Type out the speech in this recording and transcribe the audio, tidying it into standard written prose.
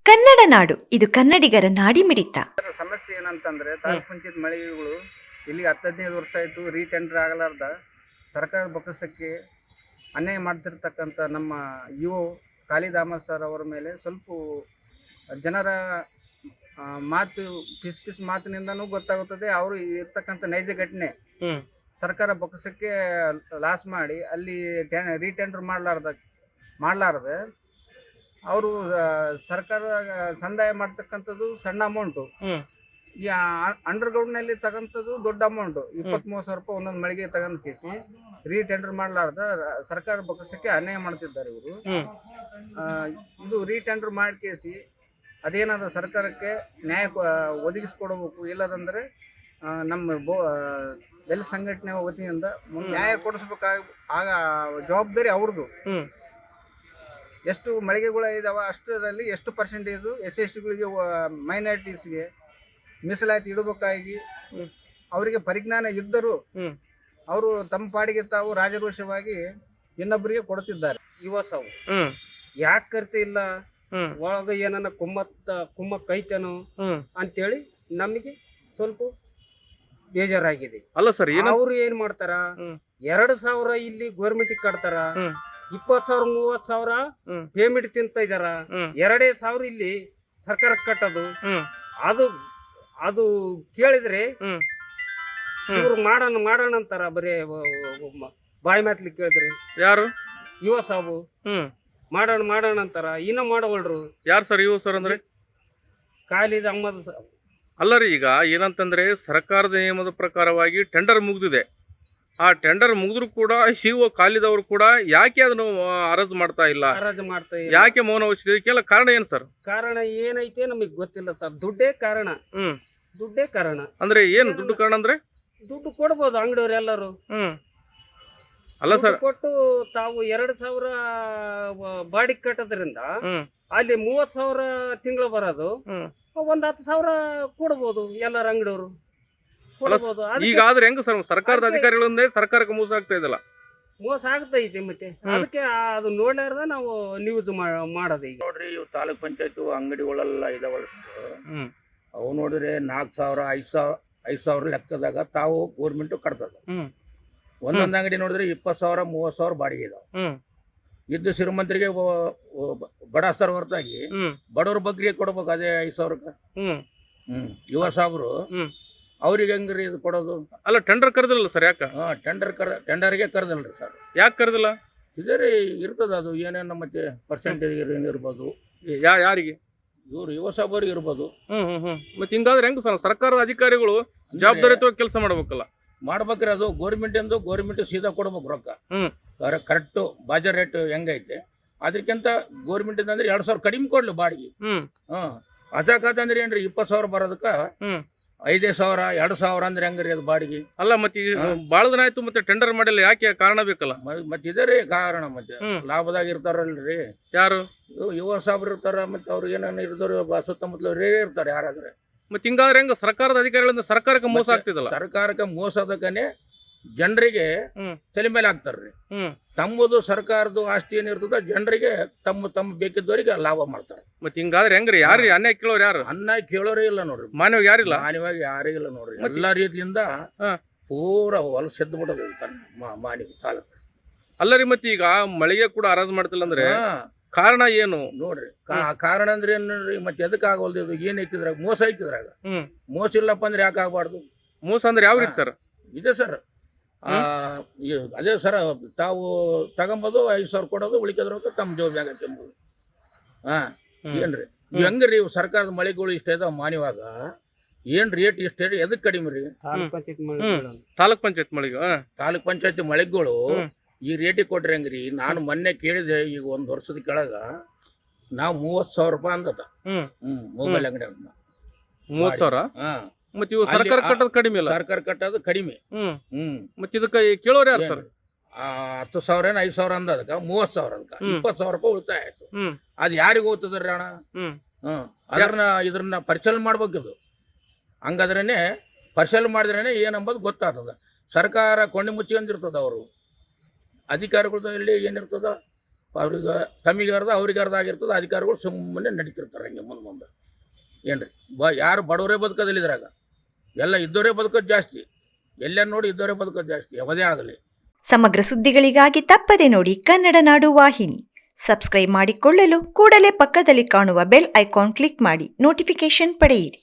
ಕನ್ನಡ ನಾಡು ಇದು ಕನ್ನಡಿಗರ ನಾಡಿಮಿಡಿತ. ಸಮಸ್ಯೆ ಏನಂತಂದ್ರೆ ತಾಲೂಕ್ ಪಂಚಾಯತ್ ಮಳಿಗೆಗಳು ಇಲ್ಲಿ 10-15 ವರ್ಷ ಆಯಿತು ರೀಟೆಂಡರ್ ಆಗಲಾರ್ದ ಸರ್ಕಾರ ಬೊಕ್ಕಸಕ್ಕೆ ಅನ್ಯಾಯ ಮಾಡ್ತಿರ್ತಕ್ಕಂಥ ನಮ್ಮ ಯುವ ಕಾಳಿದಾಮಸ್ ಸರ್ ಅವರ ಮೇಲೆ ಸ್ವಲ್ಪ ಜನರ ಮಾತು ಪಿಸ್ ಮಾತಿನಿಂದನೂ ಗೊತ್ತಾಗುತ್ತದೆ. ಅವರು ಇರ್ತಕ್ಕಂಥ ನೈಜ ಘಟನೆ ಸರ್ಕಾರ ಬೊಕ್ಕಸಕ್ಕೆ ಲಾಸ್ ಮಾಡಿ ಅಲ್ಲಿ ರೀಟೆಂಡರ್ ಮಾಡಲಾರ್ದೆ ಅವರು ಸರ್ಕಾರ ಸಂದಾಯ ಮಾಡ್ತಕ್ಕಂಥದ್ದು ಸಣ್ಣ ಅಮೌಂಟು. ಈ ಅಂಡರ್ಗ್ರೌಂಡ್ನಲ್ಲಿ ತಗೊಂಥದ್ದು ದೊಡ್ಡ ಅಮೌಂಟು. 20-30 ಸಾವಿರ ರೂಪಾಯಿ ಒಂದೊಂದು ಮಳಿಗೆ ತಗೊಂಡ್ ಕೇಸಿ ರೀಟೆಂಡರ್ ಮಾಡಲಾರ್ದ ಸರ್ಕಾರ ಬೊಕ್ಕಸಕ್ಕೆ ಅನ್ಯಾಯ ಮಾಡ್ತಿದ್ದಾರೆ ಇವರು. ಇದು ರೀಟೆಂಡರ್ ಮಾಡಿ ಕೇಸಿ ಅದೇನಾದ ಸರ್ಕಾರಕ್ಕೆ ನ್ಯಾಯ ಒದಗಿಸ್ಕೊಡ್ಬೇಕು. ಇಲ್ಲದಂದರೆ ನಮ್ಮ ಬೆಲ್ ಸಂಘಟನೆ ವತಿಯಿಂದ ನ್ಯಾಯ ಕೊಡಿಸ್ಬೇಕಾಗ ಜವಾಬ್ದಾರಿ ಅವ್ರದ್ದು. ಎಷ್ಟು ಮಳಿಗೆಗಳು ಇದಾವೆ ಅಷ್ಟರಲ್ಲಿ ಎಷ್ಟು ಪರ್ಸೆಂಟೇಜು SC STಗಳಿಗೆ ಮೈನಾರಿಟೀಸ್ಗೆ ಮೀಸಲಾತಿ ಇಡಬೇಕಾಗಿ ಅವರಿಗೆ ಪರಿಜ್ಞಾನ ಇದ್ದರೂ ಅವರು ತಮ್ಮ ಪಾಡಿಗೆ ತಾವು ರಾಜರೋಷವಾಗಿ ಇನ್ನೊಬ್ಬರಿಗೆ ಕೊಡುತ್ತಿದ್ದಾರೆ. ಯುವ ಸಾವು ಯಾಕೆ ಕರ್ತೆ ಇಲ್ಲ, ಒಳಗ ಏನನ್ನ ಕುಮ್ಮಕ್ಕ ಐತೇನೋ ಅಂತೇಳಿ ನಮಗೆ ಸ್ವಲ್ಪ ಬೇಜಾರಾಗಿದೆ. ಅಲ್ಲ ಸರ್, ಅವರು ಏನ್ ಮಾಡ್ತಾರ, 2,000 ಇಲ್ಲಿ ಗೋರ್ಮೆಂಟ್ ಕಟ್ತಾರ, 20,000 30,000 ಪೇಮೆಂಟ್ ತಿಂತ ಇದಾರ. 2,000 ಇಲ್ಲಿ ಸರ್ಕಾರಕ್ಕೆ ಕಟ್ಟೋದು ಅದು ಕೇಳಿದ್ರೆ ಇವ್ರು ಮಾಡೋಣ ಅಂತಾರ. ಬರೀ ಬಾಯಿ ಮಾತ್ಲಿ ಕೇಳಿದ್ರಿ ಯಾರು ಯುವ ಸಾಬು ಮಾಡೋಣ ಅಂತಾರ, ಇನ್ನ ಮಾಡವಲ್ರು. ಯಾರು ಸರ್ ಇವು ಸರ್ ಅಂದ್ರೆ? ಖಾಲಿದ್ ಅಹ್ಮದ್ ಸಾಬ್. ಅಲ್ಲ ರೀ, ಈಗ ಏನಂತಂದ್ರೆ ಸರ್ಕಾರದ ನಿಯಮದ ಪ್ರಕಾರವಾಗಿ ಟೆಂಡರ್ ಮುಗ್ದಿದೆ. ಆ ಟೆಂಡರ್ ಮುಗಿದ್ರು ಕೂಡ ಶಿವ ಖಾಲಿದವರು ಕೂಡ ಯಾಕೆ ಅದನ್ನು ಅರಜ್ ಮಾಡ್ತಾ ಇಲ್ಲ, ಯಾಕೆ ಮೌನ ವಹಿಸಿದಕ್ಕೆಲ್ಲ ಕಾರಣ ಏನು ಸರ್? ಕಾರಣ ಏನೈತೆ ನಮಗ್ ಗೊತ್ತಿಲ್ಲ ಸರ್. ದುಡ್ಡೇ ಕಾರಣ. ದುಡ್ಡೇ ಕಾರಣ ಅಂದ್ರೆ ಏನು ದುಡ್ಡು ಕಾರಣ ಅಂದ್ರೆ? ದುಡ್ಡು ಕೊಡ್ಬೋದು ಅಂಗಡಿಯವ್ರು ಎಲ್ಲರೂ. ಅಲ್ಲ ಸರ್, ಕೊಟ್ಟು ತಾವು 2,000 ಬಾಡಿಗೆ ಕಟ್ಟೋದ್ರಿಂದ ಅಲ್ಲಿ 30,000 ತಿಂಗಳು ಬರೋದು, ಒಂದ್ 10,000 ಕೊಡ್ಬೋದು ಎಲ್ಲರ ಅಂಗಡಿಯವರು. ಈಗ ಆದ್ರೆ ಹೆಂಗ ಸರ್, ಸರ್ಕಾರದ ಅಧಿಕಾರಿಗಳಿಂದ ಸರ್ಕಾರಕ್ಕೆ ಮೋಸ ಆಗ್ತಾ ಇದಲ್ಲ? ಮೋಸ ಆಗ್ತೈತಿ. ಮತ್ತೆ ಅದಕ್ಕೆ ಅದು ನೋಡ್ಲಾರ್ದ ನಾವು ನ್ಯೂಸ್ ಮಾಡೋದು. ಈಗ ನೋಡ್ರಿ, ಇವು ತಾಲೂಕ್ ಪಂಚಾಯತ್ ಅಂಗಡಿಗಳೆಲ್ಲ ಇದಾವಲ್ಲ ಸರ್, ಅವು ನೋಡಿದ್ರೆ 4,000 5,000 ಲೆಕ್ಕದಾಗ ತಾವು ಗೋರ್ಮೆಂಟ್ ಕಟ್ತದ. ಒಂದೊಂದು ಅಂಗಡಿ ನೋಡಿದ್ರೆ 20,000 30,000 ಬಾಡಿಗೆ ಇದಾವ. ಇದ್ದು ಶ್ರೀಮಂತರಿಗೆ ಬಡಸ್ತರ ಹೊರತಾಗಿ ಬಡವ್ರ ಬಗ್ಗೆ ಕೊಡ್ಬೇಕು ಅದೇ 5,000ಕ್ಕೆ. ಯುವ ಸಾಬ್ರು ಅವ್ರಿಗೆ ಹೆಂಗ್ರಿ ಇದು ಕೊಡೋದು? ಅಲ್ಲ, ಟೆಂಡರ್ ಕರೆದಿಲ್ಲ ಸರ್, ಯಾಕ? ಟೆಂಡರ್ಗೆ ಕರೆದಿಲ್ರಿ ಸರ್. ಯಾಕೆ ಕರೆದಿಲ್ಲ? ಇದೇ ರೀ ಇರ್ತದ, ಅದು ಏನೇನು ಮತ್ತೆ ಪರ್ಸೆಂಟೇಜ್ ಏನಿರ್ಬೋದು. ಯಾರಿಗೆ? ಇವ್ರು ಯುವ ಸಾಬ್ರಿಗೆ ಇರ್ಬೋದು. ಮತ್ತೆ ಹಿಂಗಾದ್ರೆ ಹೆಂಗ ಸರ್? ಸರ್ಕಾರದ ಅಧಿಕಾರಿಗಳು ಜವಾಬ್ದಾರಿಯುತವಾಗಿ ಕೆಲಸ ಮಾಡ್ಬೇಕಲ್ಲ. ಮಾಡ್ಬೇಕ್ರಿ, ಅದು ಗೋರ್ಮೆಂಟ್ ಸೀದಾ ಕೊಡ್ಬೇಕು ರೊಕ್ಕ. ಕರೆಕ್ಟು ಬಾಜಾರ್ ರೇಟ್ ಹೆಂಗೈತೆ ಅದಕ್ಕಿಂತ ಗೋರ್ಮೆಂಟ್ ಅಂದ್ರೆ 2,000 ಕಡಿಮೆ ಕೊಡ್ಲಿ ಬಾಡಿಗೆ. ಅದಾಕಂದ್ರೆ ಏನ್ರಿ 20,000 ಬರೋದಕ್ಕ 5,000 2,000 ಅಂದ್ರೆ ಹೆಂಗ್ರಿ ಅದು ಬಾಡಿಗೆ? ಅಲ್ಲ, ಮತ್ತೆ ಬಾಳ ದಿನ ಆಯ್ತು, ಮತ್ತೆ ಟೆಂಡರ್ ಮಾಡಿಲ್ಲ, ಯಾಕೆ? ಕಾರಣ ಬೇಕಲ್ಲ. ಮತ್ತೆ ಇದೇ ರೀ ಕಾರಣ. ಮತ್ತೆ ಲಾಭದಾಗ ಇರ್ತಾರಲ್ರಿ ಯಾರು? ಯುವ ಸಾಬ್ರು ಇರ್ತಾರ, ಮತ್ತೆ ಅವ್ರು ಏನೇನು ಇರ್ತಾರ ಸುತ್ತಮುತ್ತಲ ಇರ್ತಾರೆ ಯಾರಾದ್ರೆ. ಮತ್ತೆ ಹಿಂಗಾದ್ರೆ ಹೆಂಗ ಸರ್ಕಾರದ ಅಧಿಕಾರಿಗಳಿಂದ ಸರ್ಕಾರಕ್ಕೆ ಮೋಸ ಆಗ್ತಿದಲ್ಲ? ಸರ್ಕಾರಕ್ಕೆ ಮೋಸದಕ್ಕನೆ ಜನರಿಗೆ ತಲೆ ಮೇಲೆ ಹಾಕ್ತಾರ್ರಿ. ತಮ್ಮದು ಸರ್ಕಾರದ ಆಸ್ತಿ ಏನಿರ್ತದ ಜನರಿಗೆ ತಮ್ಮ ಬೇಕಿದ್ದವರಿಗೆ ಲಾಭ ಮಾಡ್ತಾರೆ. ಮತ್ತೆ ಹಿಂಗಾದ್ರೆ ಹೆಂಗ್ರಿ? ಯಾರು ಅನ್ಯಾಯ ಕೇಳೋರು? ಯಾರು ಅನ್ನ ಕೇಳೋರೇ ಇಲ್ಲ ನೋಡ್ರಿ. ಮಾನ್ಯವಾಗಿ ಯಾರಿಲ್ಲ? ಮಾನ್ಯವಾಗಿ ಯಾರೇ ಇಲ್ಲ ನೋಡ್ರಿ. ಎಲ್ಲಾ ರೀತಿಯಿಂದ ಪೂರ ಹೊಲಸು ಎದ್ದು ಬಿಡೋದು ಮಾನ್ಯ ತಾಲೂಕು. ಅಲ್ಲ ರೀ, ಮತ್ತೆ ಈಗ ಮಳಿಗೆ ಕೂಡ ಹರಾಜು ಮಾಡ್ತಿಲ್ಲ ಅಂದ್ರೆ ಕಾರಣ ಏನು ನೋಡ್ರಿ? ಕಾರಣ ಅಂದ್ರೆ ಏನ್ ನೋಡ್ರಿ, ಮತ್ತೆ ಎದಕ್ ಆಗವಲ್ದು? ಇದು ಏನ್ ಐತಿದ್ರಾಗ ಮೋಸ ಐತಿದ್ರಾಗ. ಮೋಸ ಇಲ್ಲಪ್ಪ ಅಂದ್ರೆ ಯಾಕೆ ಆಗ್ಬಾರ್ದು? ಮೋಸ ಅಂದ್ರೆ ಯಾವ ರೀತಿ ಸರ್? ಇದೆ ಸರ್, ಅದೇ ಸರ್, ತಾವು ತಗೊಂಬೋದು 5,000 ಕೊಡೋದು, ಉಳಿಕೆದ್ರೊಳಗೆ ತಮ್ಮ ಜವಾಬ್ದಾರಿ ತಿನ್ಬೋದು. ಏನ್ರಿ ಹೆಂಗ್ರಿ? ಸರ್ಕಾರದ ಮಳಿಗೆಗಳು ಇಷ್ಟ ಇದಾವ ಮಾನ್ಯವಾಗ, ಏನ್ ರೇಟ್ ಇಷ್ಟ ಎದಕ್ ಕಡಿಮೆ ರೀ? ತಾಲೂಕ್ ಪಂಚಾಯತ್ ಮಳಿಗೆ ತಾಲೂಕ್ ಪಂಚಾಯತ್ ಮಳಿಗೆಗಳು ಈ ರೇಟಿಗೆ ಕೊಟ್ರಿ ಹೆಂಗ್ರಿ? ನಾನು ಮೊನ್ನೆ ಕೇಳಿದೆ, ಈಗ 1 ವರ್ಷದ ಕೆಳಗ ನಾವು 30,000 ರೂಪಾಯಿ ಅಂದತ ಮೊಬೈಲ್ ಅಂಗಡಿ. 30,000? ಮತ್ತೆ ಇವು ಸರ್ಕಾರ ಕಟ್ಟೋದು ಕಡಿಮೆ ಇಲ್ಲ? ಸರ್ಕಾರ ಕಟ್ಟೋದು ಕಡಿಮೆ. ಮತ್ತೆ ಇದಕ್ಕೆ ಕೇಳೋರು ಯಾರು ಸರ್? 10,000 5,000 ಅಂದ, ಅದಕ್ಕೆ 30,000 ಅದಕ್ಕೆ 20,000 ರೂಪಾಯಿ ಉಳಿತಾಯ ಆಯ್ತು. ಅದು ಯಾರಿಗೆ ಹೋಗ್ತದ್ರಿ ಅಣ್ಣ? ಇದ್ರನ್ನ ಪರಿಶೀಲನೆ ಮಾಡ್ಬೇಕಿದು. ಹಂಗಾದ್ರೇನೆ ಪರಿಶೀಲನೆ ಮಾಡಿದ್ರೇನೆ ಏನಂಬುದು ಗೊತ್ತಾಗ್ತದ. ಸರ್ಕಾರ ಕೊಂಡಿ ಮುಚ್ಚಿಕೊಂಡಿರ್ತದ. ಅವರು ಅಧಿಕಾರಿಗಳದ್ದು ಇಲ್ಲಿ ಏನಿರ್ತದ ಅವ್ರಿಗೆ ತಮಗೆ ಅರ್ಧ ಅವ್ರಿಗೆ ಅರ್ಧ ಆಗಿರ್ತದೆ. ಅಧಿಕಾರಿಗಳು ಸುಮ್ಮನೆ ನಡೀತಿರ್ತಾರೆ ಹಂಗೆ ಮುಂದೆ ಏನ್ರಿ ಯಾರು ಬಡವರೇ ಬದುಕೋದಿಲ್ಲ ಇದ್ರಾಗ. ಎಲ್ಲ ಇದ್ದವರೇ ಬದುಕೋದು ಜಾಸ್ತಿ. ಎಲ್ಲ ನೋಡಿ ಇದ್ದವರೇ ಬದುಕೋದು ಜಾಸ್ತಿ ಯಾವುದೇ ಆಗಲಿ. ಸಮಗ್ರ ಸುದ್ದಿಗಳಿಗಾಗಿ ತಪ್ಪದೆ ನೋಡಿ ಕನ್ನಡ ನಾಡು ವಾಹಿನಿ. ಸಬ್ಸ್ಕ್ರೈಬ್ ಮಾಡಿಕೊಳ್ಳಲು ಕೂಡಲೇ ಪಕ್ಕದಲ್ಲಿ ಕಾಣುವ ಬೆಲ್ ಐಕಾನ್ ಕ್ಲಿಕ್ ಮಾಡಿ ನೋಟಿಫಿಕೇಶನ್ ಪಡೆಯಿರಿ.